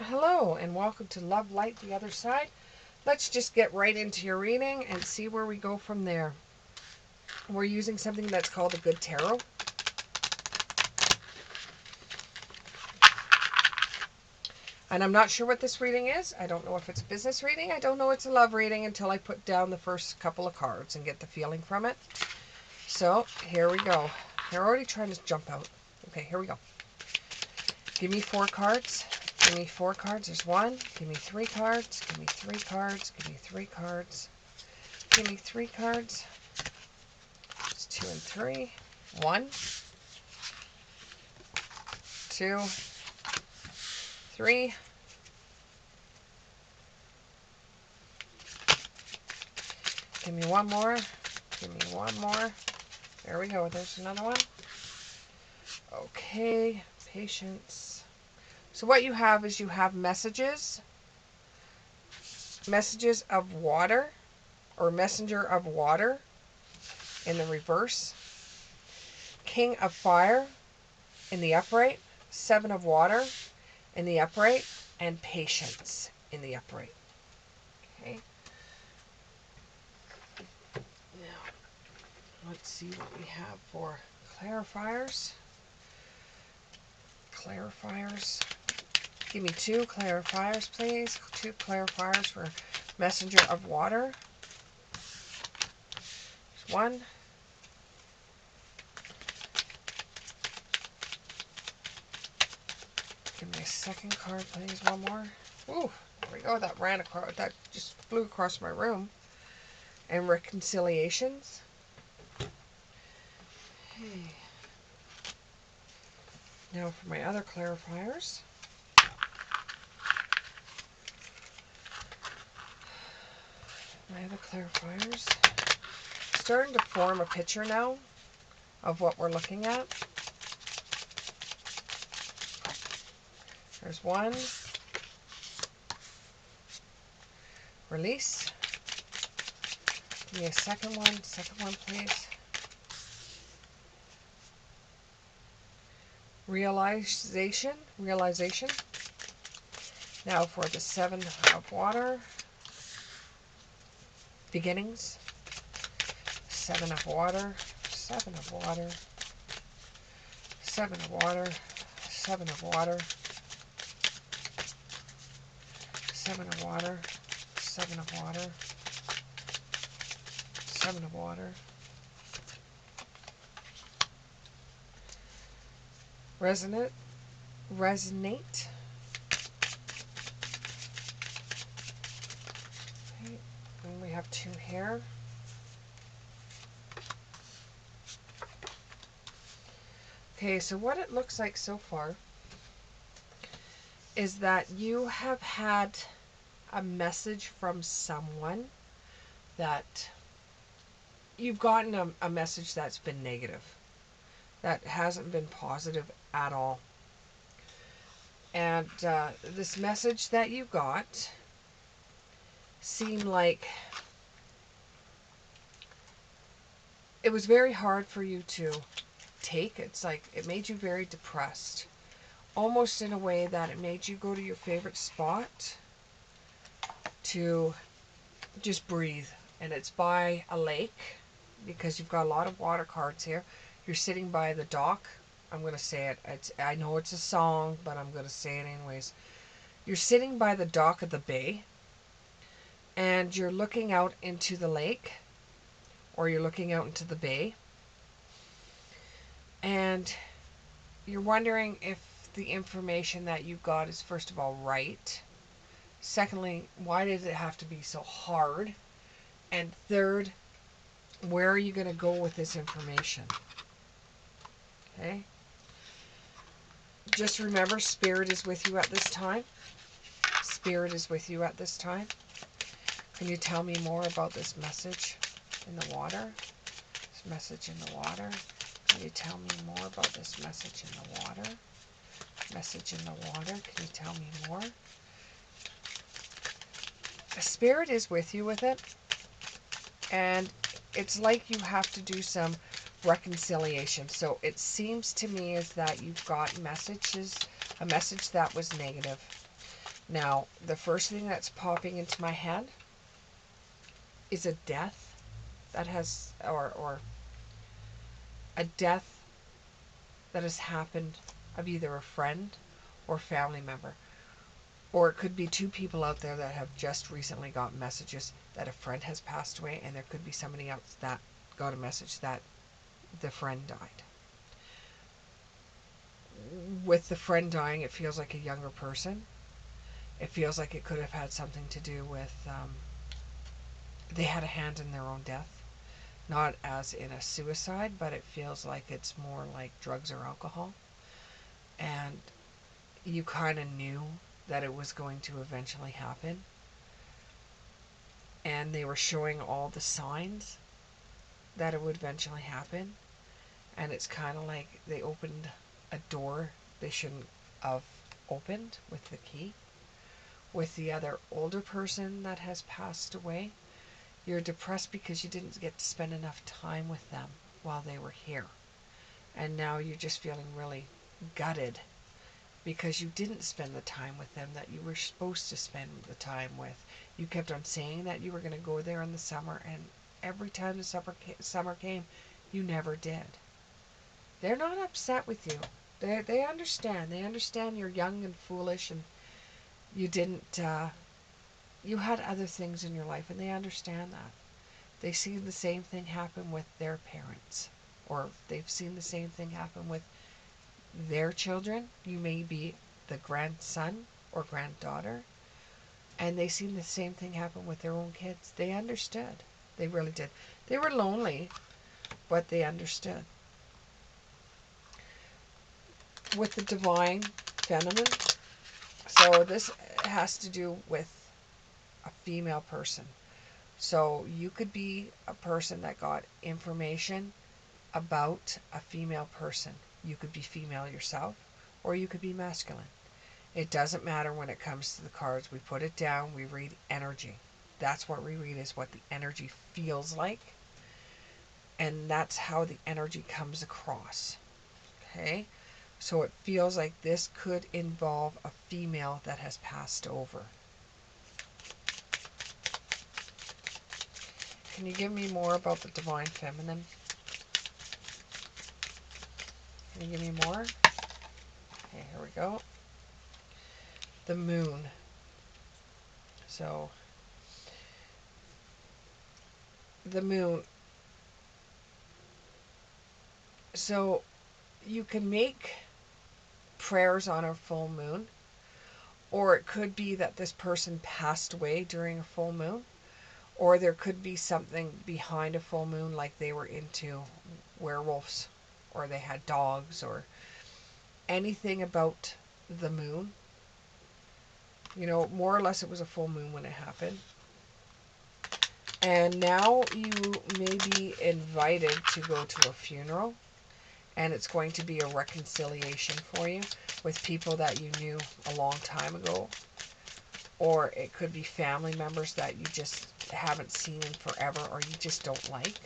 Hello and welcome to Love Light the Other Side. Let's just get right into your reading and see where we go from there. We're using something that's called a good tarot. And I'm not sure what this reading is. I don't know if it's a business reading. I don't know it's a love reading until I put down the first couple of cards and get the feeling from it. So here we go. They're already trying to jump out. Okay, here we go. Give me 4 cards. Give me 4 cards. There's 1. Give me 3 cards. Give me 3 cards. Give me 3 cards. Give me 3 cards. It's 2 and 3. 1, 2, 3. Give me 1 more. Give me 1 more. There we go. There's another one. Okay. Patience. So what you have is you have messages. Messages of water. Or messenger of water. In the reverse. King of fire. In the upright. 7 of water. In the upright. And patience. In the upright. Okay. Now, let's see what we have for clarifiers. Clarifiers. Give me 2 clarifiers, please. 2 clarifiers for messenger of water. There's 1. Give me a second card, please. 1 more. Ooh, there we go. That ran across. That just flew across my room. And reconciliations. Okay. Now for my other clarifiers. My other clarifiers. Starting to form a picture now of what we're looking at. There's 1. Release. Give me a second one. Second one, please. Realization. Realization. Now for the 7 of water. Beginnings. 7 of water. 7 of water. 7 of water. 7 of water. 7 of water. 7 of water. 7 of water. Resonate. Resonate. Okay. And we have 2 here. Okay, so what it looks like so far is that you have had a message from someone that you've gotten a message that's been negative, that hasn't been positive at all. And this message that you got seemed like it was very hard for you to take. It's like it made you very depressed, almost in a way that it made you go to your favorite spot to just breathe. And it's by a lake, because you've got a lot of water cards here. You're sitting by the dock. I'm going to say it. I know it's a song, but I'm going to say it anyways. You're sitting by the dock of the bay, and you're looking out into the lake, or you're looking out into the bay, and you're wondering if the information that you got is, first of all, right. Secondly, why does it have to be so hard? And third, where are you going to go with this information? Okay? Just remember, Spirit is with you at this time. Spirit is with you at this time. Can you tell me more about this message in the water? This message in the water. Can you tell me more about this message in the water? Message in the water. Can you tell me more? Spirit is with you with it. And it's like you have to do some reconciliation. So it seems to me is that you've got messages, a message that was negative. Now, the first thing that's popping into my head is a death that has, or a death that has happened of either a friend or family member. Or it could be two people out there that have just recently got messages that a friend has passed away, and there could be somebody else that got a message that the friend died. With the friend dying, it feels like a younger person. It feels like it could have had something to do with they had a hand in their own death. Not as in a suicide, but it feels like it's more like drugs or alcohol. And you kind of knew that it was going to eventually happen. And they were showing all the signs that it would eventually happen. And it's kind of like they opened a door they shouldn't have opened with the key. With the other older person that has passed away, you're depressed because you didn't get to spend enough time with them while they were here. And now you're just feeling really gutted because you didn't spend the time with them that you were supposed to spend the time with. You kept on saying that you were going to go there in the summer, and every time the summer came, you never did. They're not upset with you. They understand. They understand you're young and foolish, and you didn't, you had other things in your life, and they understand that. They see the same thing happen with their parents, or they've seen the same thing happen with their children. You may be the grandson or granddaughter, and they seen the same thing happen with their own kids. They understood. They really did. They were lonely, but they understood. With the divine feminine, so this has to do with a female person. So you could be a person that got information about a female person. You could be female yourself, or you could be masculine. It doesn't matter when it comes to the cards. We put it down, we read energy. That's what we read, is what the energy feels like. And that's how the energy comes across. Okay? So it feels like this could involve a female that has passed over. Can you give me more about the divine feminine? Can you give me more? Okay, here we go. The moon. So, the moon. So, you can make prayers on a full moon, or it could be that this person passed away during a full moon, or there could be something behind a full moon, like they were into werewolves, or they had dogs, or anything about the moon. You know, more or less it was a full moon when it happened. And now you may be invited to go to a funeral, and it's going to be a reconciliation for you with people that you knew a long time ago. Or it could be family members that you just haven't seen in forever, or you just don't like.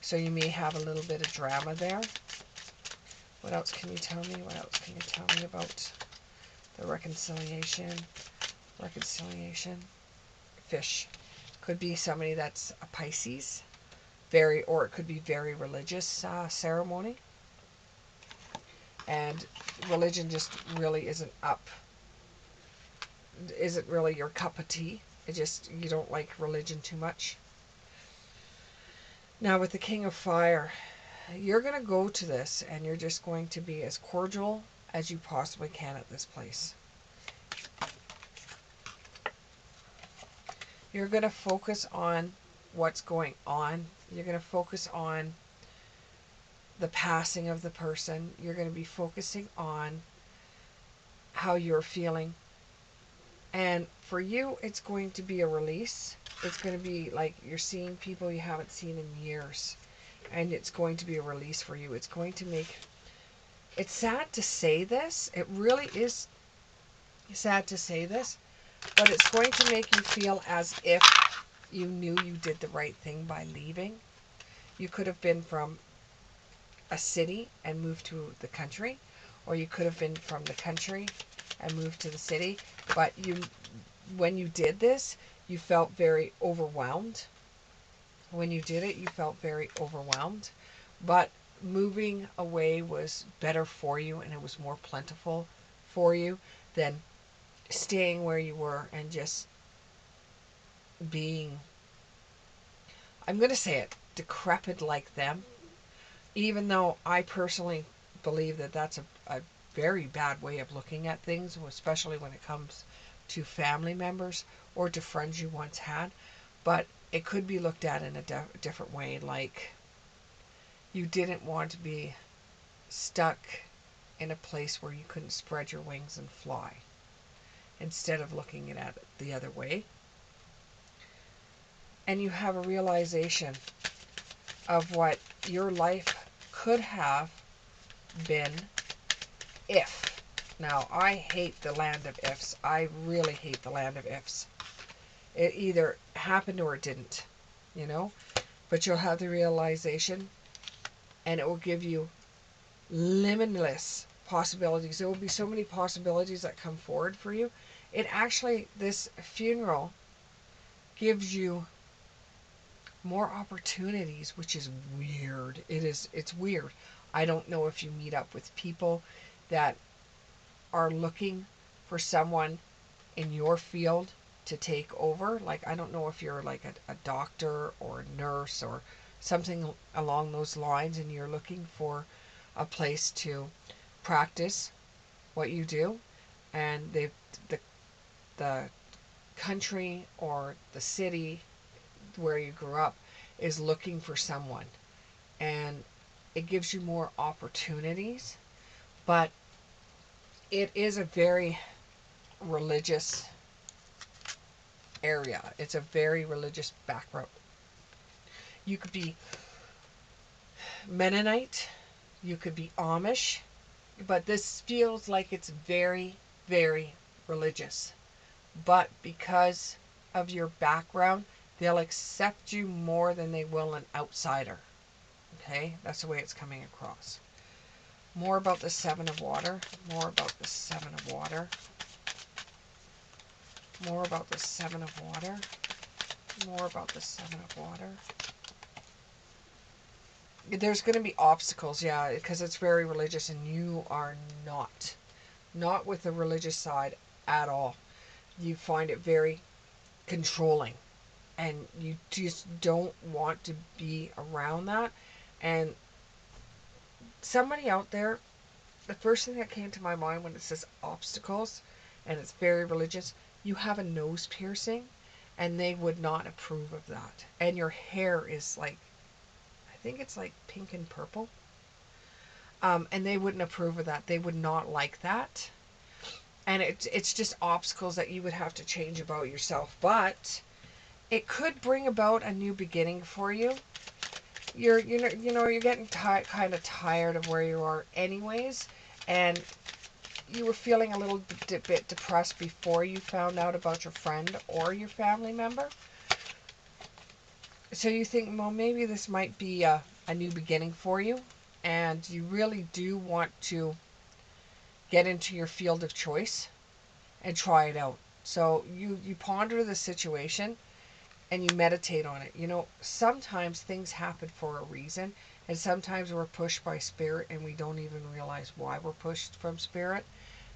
So you may have a little bit of drama there. What else can you tell me? What else can you tell me about the reconciliation? Reconciliation. Fish. Could be somebody that's a Pisces. Or it could be very religious ceremony. And religion just really isn't really your cup of tea. You don't like religion too much. Now with the King of Fire, you're going to go to this and you're just going to be as cordial as you possibly can at this place. You're going to focus on what's going on. You're going to focus on the passing of the person. You're going to be focusing on how you're feeling. And for you, it's going to be a release. It's going to be like you're seeing people you haven't seen in years. And it's going to be a release for you. It's going to make... It's sad to say this. It really is sad to say this. But it's going to make you feel as if you knew you did the right thing by leaving. You could have been from a city and moved to the country. Or you could have been from the country and move to the city. But when you did this, you felt very overwhelmed. When you did it, you felt very overwhelmed. But moving away was better for you, and it was more plentiful for you than staying where you were and just being, I'm going to say it, decrepit like them. Even though I personally believe that that's a very bad way of looking at things, especially when it comes to family members or to friends you once had. But it could be looked at in a different way, like you didn't want to be stuck in a place where you couldn't spread your wings and fly, instead of looking at it the other way. And you have a realization of what your life could have been if. Now, I hate the land of ifs. I really hate the land of ifs. It either happened or it didn't, you know? But you'll have the realization, and it will give you limitless possibilities. There will be so many possibilities that come forward for you. It actually, this funeral gives you more opportunities, which is weird. It's weird. I don't know if you meet up with people that are looking for someone in your field to take over. Like, I don't know if you're like a doctor or a nurse or something along those lines, and you're looking for a place to practice what you do, and the country or the city where you grew up is looking for someone, and it gives you more opportunities. But it is a very religious area. It's a very religious background. You could be Mennonite, you could be Amish, but this feels like it's very, very religious. But because of your background, they'll accept you more than they will an outsider. Okay? That's the way it's coming across. More about the Seven of Water. More about the Seven of Water. More about the Seven of Water. More about the Seven of Water. There's going to be obstacles, yeah, because it's very religious, and you are not. Not with the religious side at all. You find it very controlling, and you just don't want to be around that. And somebody out there, the first thing that came to my mind when it says obstacles, and it's very religious, you have a nose piercing, and they would not approve of that. And your hair is like, I think it's like pink and purple. And they wouldn't approve of that. They would not like that. And it's just obstacles that you would have to change about yourself. But it could bring about a new beginning for you. You're getting kind of tired of where you are anyways, and you were feeling a little bit depressed before you found out about your friend or your family member. So you think, well, maybe this might be a new beginning for you, and you really do want to get into your field of choice and try it out. So you ponder the situation and you meditate on it. You know, sometimes things happen for a reason, and sometimes we're pushed by spirit and we don't even realize why we're pushed from spirit.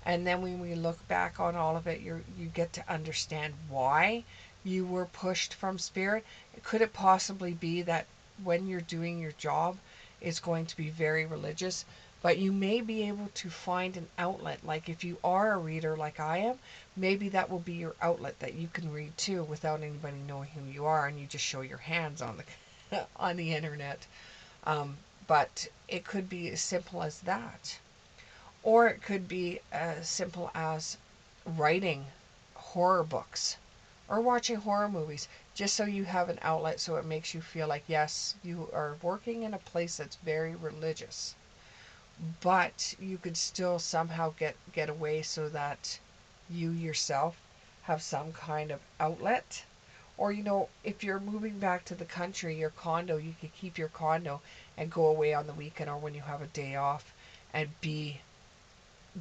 And then when we look back on all of it, you get to understand why you were pushed from spirit. Could it possibly be that when you're doing your job, it's going to be very religious, but you may be able to find an outlet? Like if you are a reader like I am, maybe that will be your outlet, that you can read too without anybody knowing who you are, and you just show your hands on the on the internet. But it could be as simple as that. Or it could be as simple as writing horror books or watching horror movies, just so you have an outlet, so it makes you feel like, yes, you are working in a place that's very religious, but you could still somehow get away, so that you yourself have some kind of outlet. Or, if you're moving back to the country, your condo, you could keep your condo and go away on the weekend or when you have a day off and be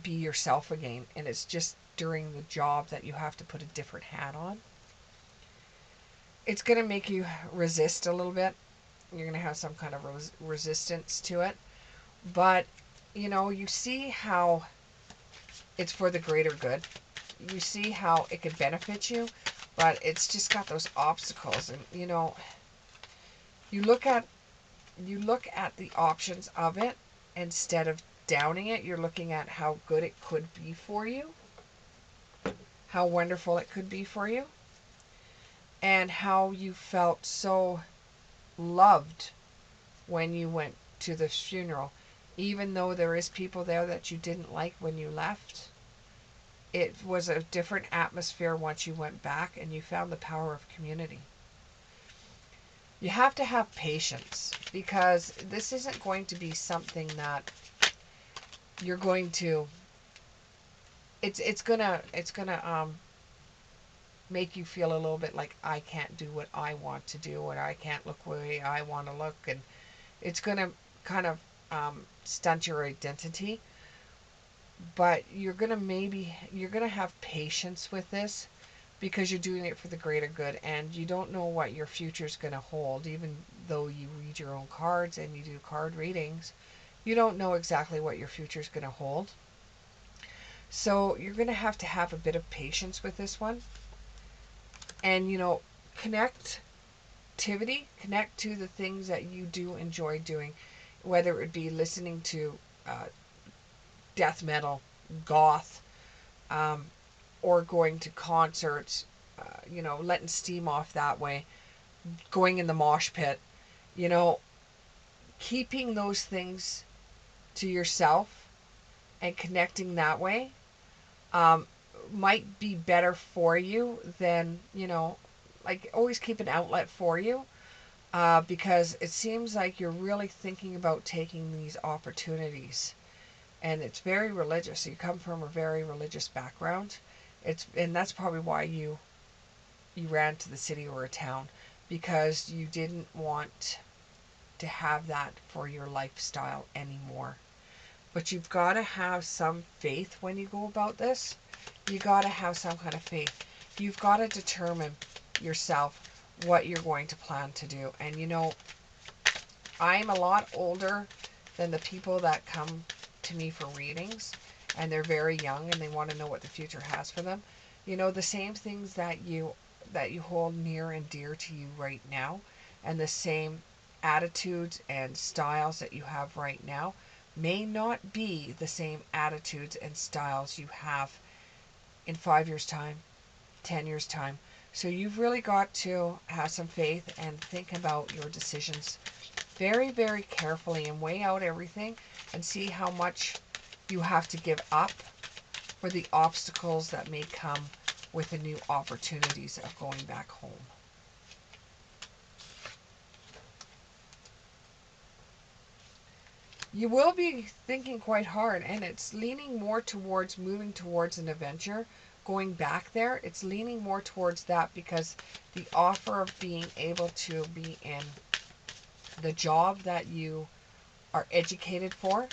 be yourself again. And it's just during the job that you have to put a different hat on. It's going to make you resist a little bit. You're going to have some kind of resistance to it. But, you see how it's for the greater good. You see how it could benefit you, but it's just got those obstacles. And, you look at the options of it instead of downing it. You're looking at how good it could be for you, how wonderful it could be for you, and how you felt so loved when you went to the funeral. Even though there is people there that you didn't like when you left, it was a different atmosphere once you went back and you found the power of community. You have to have patience, because this isn't going to be something that you're going to, it's gonna make you feel a little bit like, I can't do what I want to do, and I can't look the way I want to look, and it's gonna kind of stunt your identity. But you're gonna have patience with this, because you're doing it for the greater good, and you don't know what your future's gonna hold. Even though you read your own cards and you do card readings, you don't know exactly what your future's gonna hold. So you're gonna have a bit of patience with this one. And connect to the things that you do enjoy doing, whether it be listening to death metal, goth, or going to concerts, letting steam off that way, going in the mosh pit, you know, keeping those things to yourself and connecting that way um, might be better for you than, like, always keep an outlet for you, because it seems like you're really thinking about taking these opportunities. And it's very religious. You come from a very religious background. And that's probably why you ran to the city or a town, because you didn't want to have that for your lifestyle anymore. But you've got to have some faith when you go about this. You got to have some kind of faith. You've got to determine yourself what you're going to plan to do. And I'm a lot older than the people that come to me for readings, and they're very young and they want to know what the future has for them. The same things that you hold near and dear to you right now, and the same attitudes and styles that you have right now, may not be the same attitudes and styles you have in 5 years' time, 10 years' time. So you've really got to have some faith and think about your decisions very, very carefully, and weigh out everything and see how much you have to give up for the obstacles that may come with the new opportunities of going back home. You will be thinking quite hard, and it's leaning more towards moving towards an adventure. Going back there, it's leaning more towards that, because the offer of being able to be in the job that you are educated for,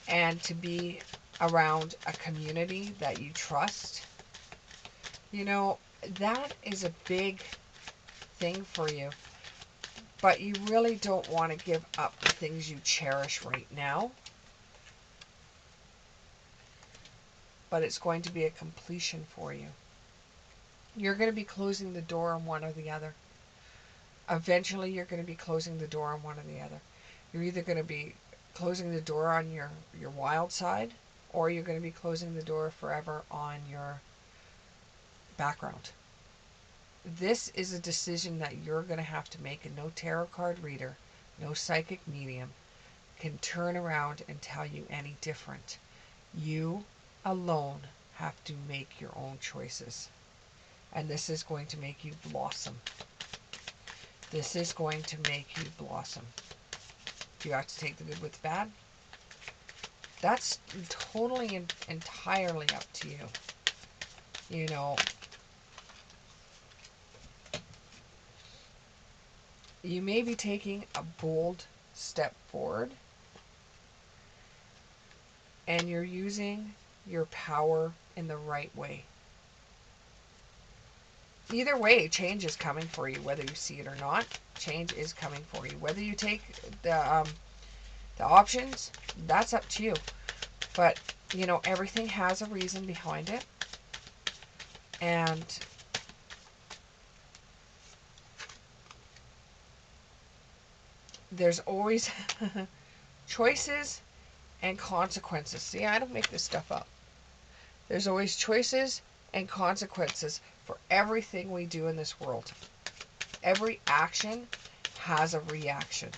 and to be around a community that you trust, that is a big thing for you. But you really don't want to give up the things you cherish right now. But it's going to be a completion for you. You're going to be closing the door on one or the other. Eventually, you're going to be closing the door on one or the other. You're either going to be closing the door on your wild side, or you're going to be closing the door forever on your background. This is a decision that you're going to have to make, and no tarot card reader, no psychic medium can turn around and tell you any different. You alone have to make your own choices. And this is going to make you blossom. This is going to make you blossom. Do you have to take the good with the bad? That's totally and entirely up to you. You may be taking a bold step forward, and you're using your power in the right way. Either way, change is coming for you, whether you see it or not. Change is coming for you. Whether you take the options, that's up to you. But, you know, everything has a reason behind it. And there's always choices and consequences. See, I don't make this stuff up. There's always choices and consequences for everything we do in this world. Every action has a reaction.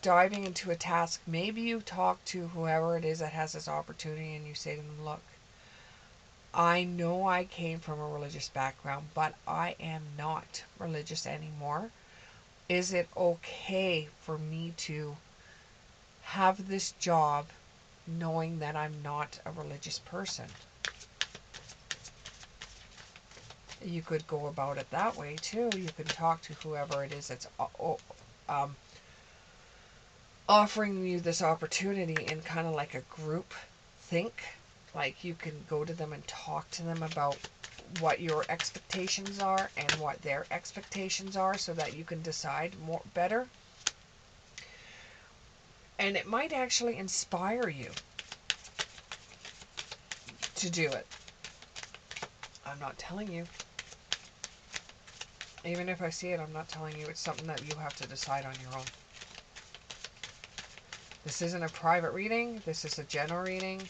Diving into a task, maybe you talk to whoever it is that has this opportunity and you say to them, look, I know I came from a religious background, but I am not religious anymore. Is it okay for me to have this job knowing that I'm not a religious person? You could go about it that way too. You can talk to whoever it is that's offering you this opportunity in kind of like a group think. Like you can go to them and talk to them about what your expectations are and what their expectations are so that you can decide more better. And it might actually inspire you to do it. I'm not telling you. Even if I see it, I'm not telling you. It's something that you have to decide on your own. This isn't a private reading. This is a general reading.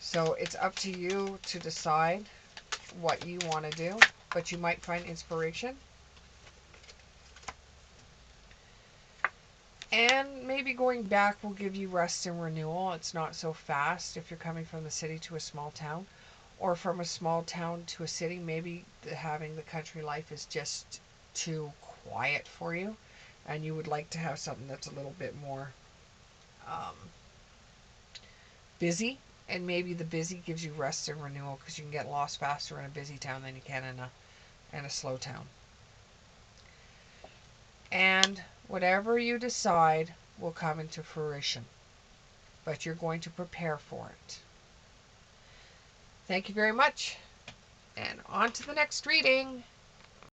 So it's up to you to decide what you want to do. But you might find inspiration. And maybe going back will give you rest and renewal. It's not so fast if you're coming from the city to a small town. Or from a small town to a city. Maybe having the country life is just too quiet for you. And you would like to have something that's a little bit more busy. And maybe the busy gives you rest and renewal because you can get lost faster in a busy town than you can in a slow town. And whatever you decide will come into fruition. But you're going to prepare for it. Thank you very much. And on to the next reading.